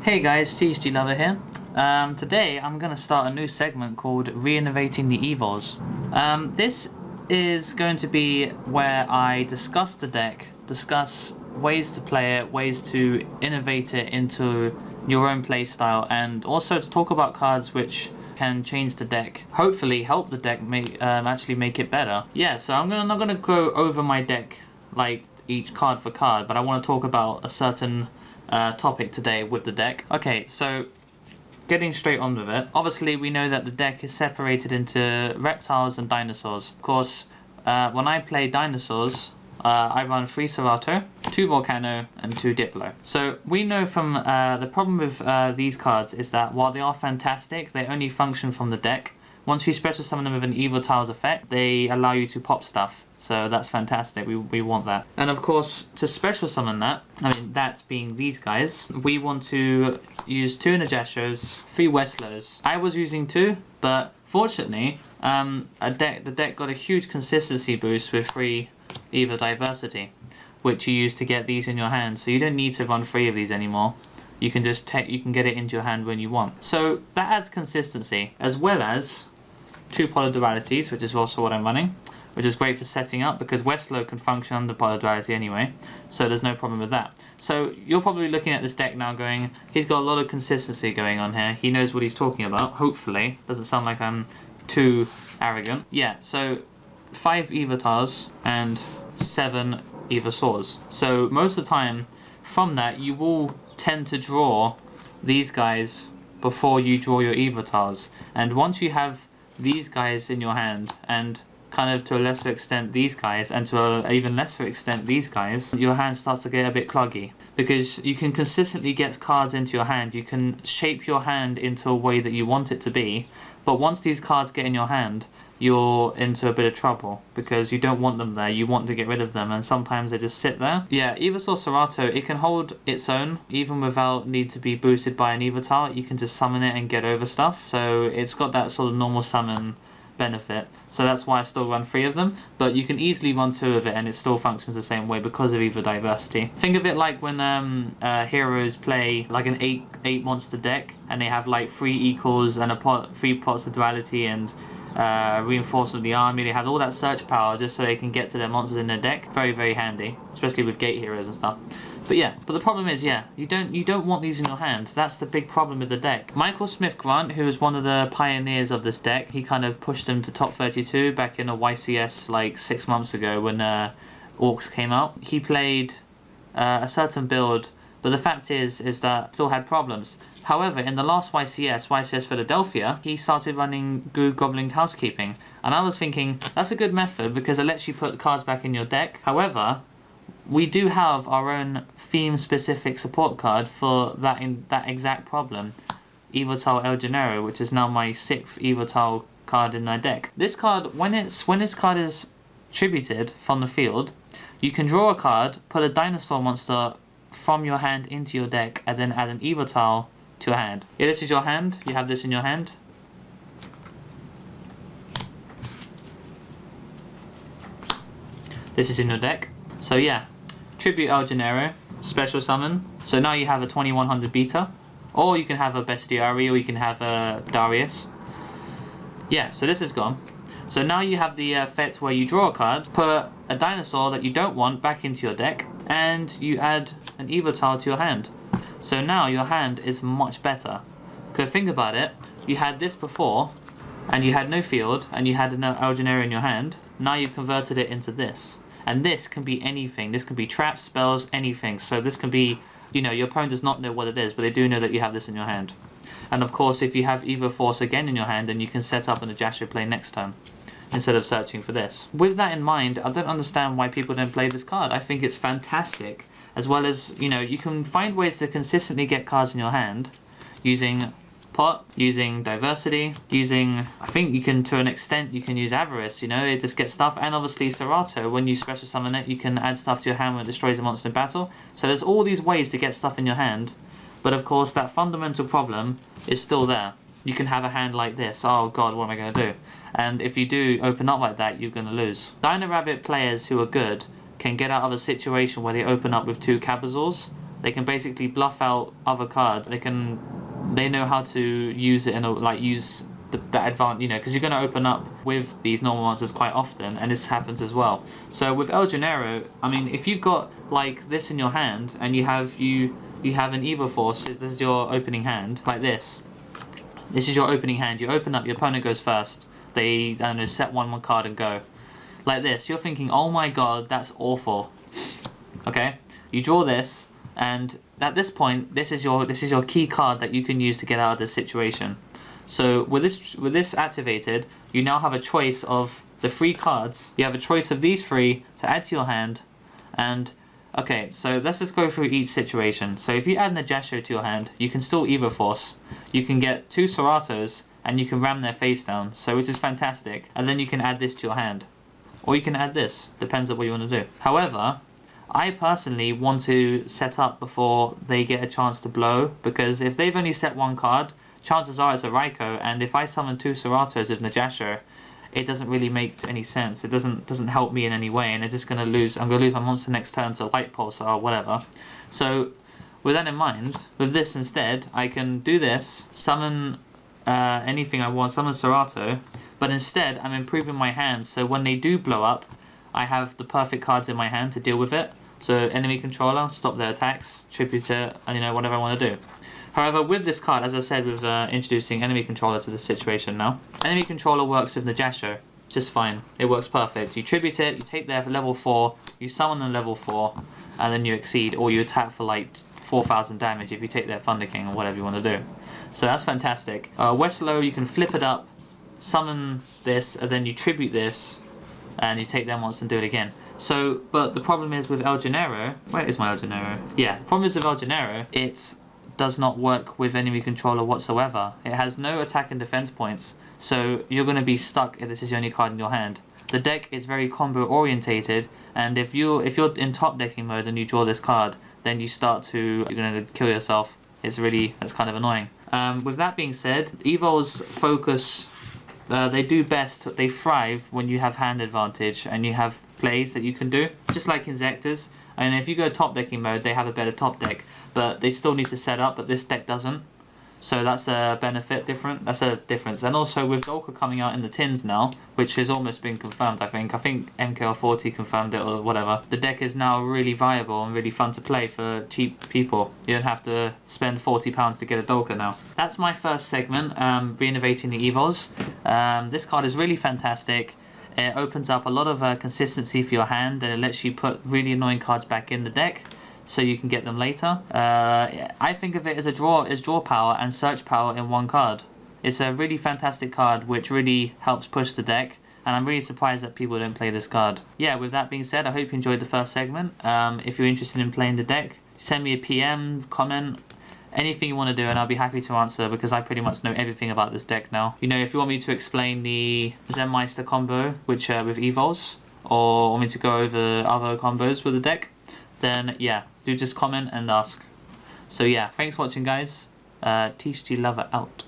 Hey guys, TCGLover here. Today I'm going to start a new segment called Re-innovating the Evols. This is going to be where I discuss the deck, discuss ways to play it, ways to innovate it into your own playstyle, and also to talk about cards which can change the deck, hopefully help the deck actually make it better. Yeah, so I'm not going to go over my deck like each card for card, but I want to talk about a certain topic today with the deck. Okay, so getting straight on with it. Obviously, we know that the deck is separated into reptiles and dinosaurs. Of course, when I play dinosaurs, I run 3 Serato, 2 Volcano, and 2 Diplo. So we know from the problem with these cards is that while they are fantastic, they only function from the deck. Once you special summon them with an Evotiles effect, they allow you to pop stuff. So that's fantastic, we want that. And of course, to special summon that, that being these guys, we want to use 2 Najasos, 3 Westlows. I was using 2, but fortunately, the deck got a huge consistency boost with 3 Evo Diversity, which you use to get these in your hand. So you don't need to run 3 of these anymore. You can just you can get it into your hand when you want. So that adds consistency, as well as 2 Polydualities, which is also what I'm running, which is great for setting up because Westlow can function under Polyduality anyway, so there's no problem with that. So you're probably looking at this deck now going, he's got a lot of consistency going on here, he knows what he's talking about, hopefully. Doesn't sound like I'm too arrogant. Yeah, so 5 Evotiles and 7 Evosaurs. So most of the time, from that, you will tend to draw these guys before you draw your Evotiles. And once you have these guys in your hand, and kind of to a lesser extent these guys, and to an even lesser extent these guys, your hand starts to get a bit cloggy. Because you can consistently get cards into your hand, you can shape your hand into a way that you want it to be, but once these cards get in your hand, you're into a bit of trouble because you don't want them there, you want to get rid of them, and sometimes they just sit there. Yeah, Evosaur Serato, it can hold its own even without need to be boosted by an Evotile. You can just summon it and get over stuff, so it's got that sort of normal summon benefit. So that's why I still run 3 of them, but you can easily run 2 of it and it still functions the same way because of Evo Diversity. Think of it like when heroes play like an 8 monster deck and they have like 3 equals and 3 pots of duality and reinforcement of the army. They have all that search power just so they can get to their monsters in their deck. Very, very handy, especially with gate heroes and stuff. But yeah, but the problem is, yeah, you don't want these in your hand. That's the big problem with the deck. Michael Smith Grant, who was one of the pioneers of this deck, he kind of pushed them to top 32 back in a YCS like 6 months ago when Orcs came out. He played a certain build, but the fact is that still had problems. However, in the last YCS Philadelphia, he started running Good Goblin Housekeeping, and I was thinking that's a good method because it lets you put cards back in your deck. However, we do have our own theme-specific support card for that exact problem, Evotile El Genero, which is now my 6th Evotile card in my deck. This card, when this card is tributed from the field, you can draw a card, put a dinosaur monster from your hand into your deck, and then add an Evotile to your hand. Yeah, this is your hand. You have this in your hand. This is in your deck. So yeah, tribute El Genero, special summon. So now you have a 2100 beta, or you can have a Bestiary, or you can have a Darius. Yeah, so this is gone. So now you have the effect where you draw a card, put a dinosaur that you don't want back into your deck, and you add an Evotile to your hand. So now your hand is much better. Because think about it, you had this before, and you had no field, and you had an El Genero in your hand. Now you've converted it into this. And this can be anything. This can be traps, spells, anything. So this can be, you know, your opponent does not know what it is, but they do know that you have this in your hand. And of course, if you have Evo Force again in your hand, then you can set up an Najaso play next turn, instead of searching for this. With that in mind, I don't understand why people don't play this card. I think it's fantastic. As well as, you know, you can find ways to consistently get cards in your hand using Pot, using Diversity, using, I think you can, to an extent, you can use Avarice, you know, it just gets stuff. And obviously Serato, when you special summon it, you can add stuff to your hand when it destroys a monster in battle. So there's all these ways to get stuff in your hand. But of course, that fundamental problem is still there. You can have a hand like this. Oh god, what am I going to do? And if you do open up like that, you're going to lose. Dino Rabbit players who are good can get out of a situation where they open up with 2 Cabazors. they can basically bluff out other cards. They know how to use it and use that advantage, you know, because you're going to open up with these normal monsters quite often, and this happens as well. So with El Gennaro, I mean, if you've got like this in your hand and you have an Evil Force, this is your opening hand, like this. This is your opening hand. You open up, your opponent goes first. They, I don't know, set one card and go. Like this. You're thinking, oh my god, that's awful. Okay? You draw this, and at this point, this is your key card that you can use to get out of this situation. So with this activated, you now have a choice of the 3 cards. You have a choice of these 3 to add to your hand, and okay, so let's just go through each situation. So if you add an Yugioh to your hand, you can still Evil Force. You can get 2 Seratos, and you can ram their face down, so which is fantastic. And then you can add this to your hand. Or you can add this, depends on what you want to do. However, I personally want to set up before they get a chance to blow, because if they've only set 1 card, chances are it's a Raikou, and if I summon 2 Seratos with Yugioh, it doesn't really make any sense. It doesn't help me in any way, and it's just gonna lose. I'm gonna lose my monster next turn to Light Pulse or whatever. So with that in mind, with this instead, I can do this, summon anything I want, summon Serato, but instead I'm improving my hand, so when they do blow up, I have the perfect cards in my hand to deal with it. So enemy controller, stop their attacks, tribute it, and you know, whatever I want to do. However, with this card, as I said, with introducing enemy controller to this situation now, enemy controller works with Yugioh just fine. It works perfect. You tribute it, you take their level 4, you summon them level 4, and then you exceed, or you attack for like 4,000 damage if you take their Thunder King or whatever you want to do. So that's fantastic. Westlow, you can flip it up, summon this, and then you tribute this, and you take them once and do it again. So, but the problem is with El Gennaro, where is my El Gennaro? Yeah, the problem is with El Gennaro, it does not work with enemy controller whatsoever. It has no attack and defense points, so you're going to be stuck if this is the only card in your hand. The deck is very combo orientated, and if you're in top decking mode and you draw this card, then you're going to kill yourself. That's kind of annoying. With that being said, Evols focus. They do best, they thrive when you have hand advantage and you have plays that you can do, just like Insectors. And if you go top decking mode, they have a better top deck, but they still need to set up, but this deck doesn't. So that's a that's a difference. And also with Dolka coming out in the tins now, which has almost been confirmed, I think MKL40 confirmed it or whatever, the deck is now really viable and really fun to play for cheap people. You don't have to spend £40 to get a Dolka now. That's my first segment, Re-innovating the Evols. This card is really fantastic. It opens up a lot of consistency for your hand, and it lets you put really annoying cards back in the deck, so you can get them later. I think of it as draw power and search power in one card. It's a really fantastic card which really helps push the deck, and I'm really surprised that people don't play this card. Yeah, with that being said, I hope you enjoyed the first segment. If you're interested in playing the deck, send me a PM, comment, anything you want to do, and I'll be happy to answer, because I pretty much know everything about this deck now. You know, if you want me to explain the Zenmeister combo which with Evols, or want me to go over other combos with the deck, then yeah, do just comment and ask. So yeah, thanks for watching guys. TCGLover out.